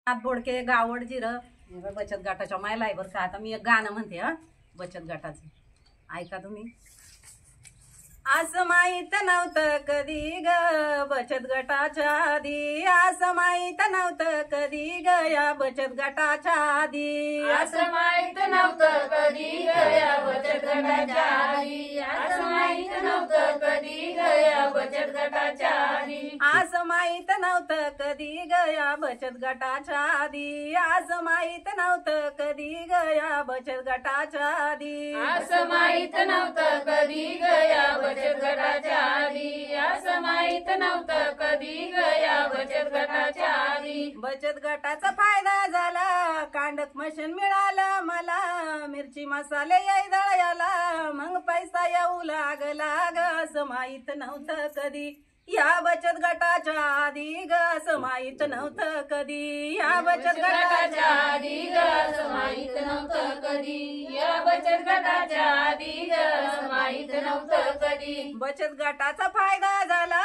हात बोडके गावड जिरं बचत गटाच्या महिला आहे बरं का। आता मी एक गाणं म्हणते हा बचत गटाचं, ऐका तुम्ही। असं माहित नव्हतं कधी ग बचत गटाच्या आधी, असं माहित नव्हतं कधी ग या बचत गटाच्या आधी, असं माहित नव्हतं कधी ग या बचत गटाच्या आधी, असं माहित नव्हतं कधी ग या बचत गटाच्या आधी, असं माहित नव्हतं कधी ग या बचत गटाच्या आधी, असं माहित नव्हतं कधी ग या बचत गटाच्या आधी, असं माहित नव्हतं कधी ग या बचत गटाच्या आधी, असं माहित नव्हतं कधी ग या बचत गटाच्या आधी। बचत गटाचा फायदा झाला, कांडक मशीन मिळालं मला, मिरची मसाले याय दळायला, मग पैसा येऊ लागला ग असं माहित नव्हतं कधी या बचत गटाच्या आधी ग असं माहित नव्हतं कधी या बचत गटाच्या आधी ग असं माहित नव्हतं कधी या बचत गटाच्या आधी ग असं माहित नव्हतं कधी। बचत गटाचा फायदा झाला,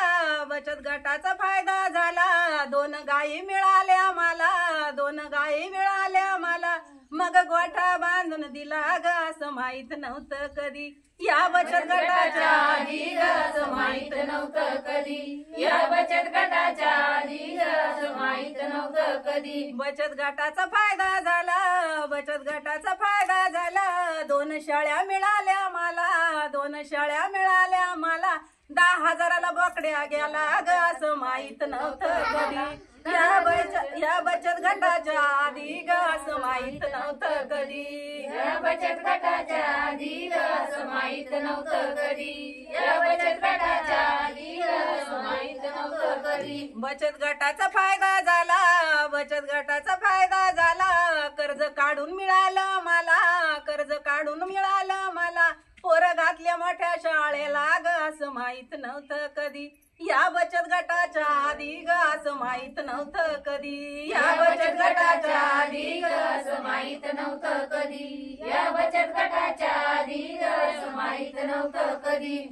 बचत गटाचा फायदा झाला, 2 गायी मिळाल्या मला, 2 गायी मिळाल्या मला, मग गोठा बांधून दिला ग असं माहित नव्हतं कधी या बचत गटाच्या आधी ग असं माहित नव्हतं कधी या बचत गटाच्या आधी ग असं माहित नव्हतं कधी। बचत गटाचा फायदा झाला, बचत गटाचा फायदा झाला, 2 शाळ्या मिळाल्या मला, 2 शाळ्या मिळाल्या मला, 10,000ला बोकड्या गेला ग असं माहित नव्हतं कधी या बचत गटाच्या आधी ग असं माहित नव्हतं कधी या बचत गटाच्या आधी ग असं माहित नव्हतं कधी या बचत गटाच्या आधी ग असं माहित नव्हतं कधी। बचत गटाचा फायदा झाला, बचत गटाचा फायदा झाला, कर्ज काढून मिळालं मला, कर्ज काढून मिळालं मला, पोरं घातल्या मोठ्या शाळेला ग असं माहित नव्हतं कधी या बचत गटाच्या आधी ग असं माहित नव्हतं कधी या बचत गटाच्या आधी ग असं माहित नव्हतं कधी या बचत गटाच्या आधी ग असं माहित नव्हतं कधी।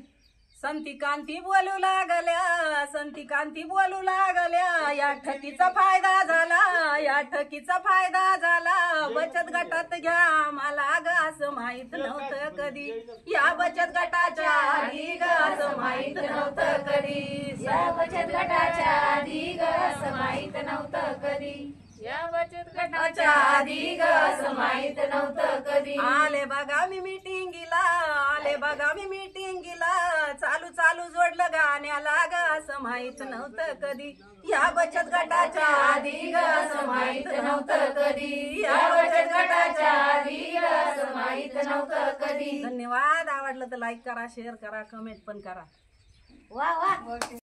संती कांती बोलू लागल्या, संती कांती बोलू लागल्या, या ठकीचा फायदा झाला, या ठकीचा फायदा झाला, बचत गटात घ्या मला ग असं माहित नव्हतं कधी या बचत गटाच्या आधी ग असं माहित नव्हतं कधी या बचत गटाच्या आधी ग असं माहित नव्हतं कधी या बचत गटाच्या आधी ग असं माहित नव्हतं कधी। आले बघा मी मीटिंगला, आले बघा मी मीटिंगला, चालू चालू जोडलं गाण्याला ग असं माहित नव्हतं कधी या बचत गटाच्या आधी ग असं माहित नव्हतं कधी या बचत गटाच्या आधी ग असं माहित नव्हतं कधी। धन्यवाद। आवडलं तर लाईक करा, शेअर करा, कमेंट पण करा। वा वा।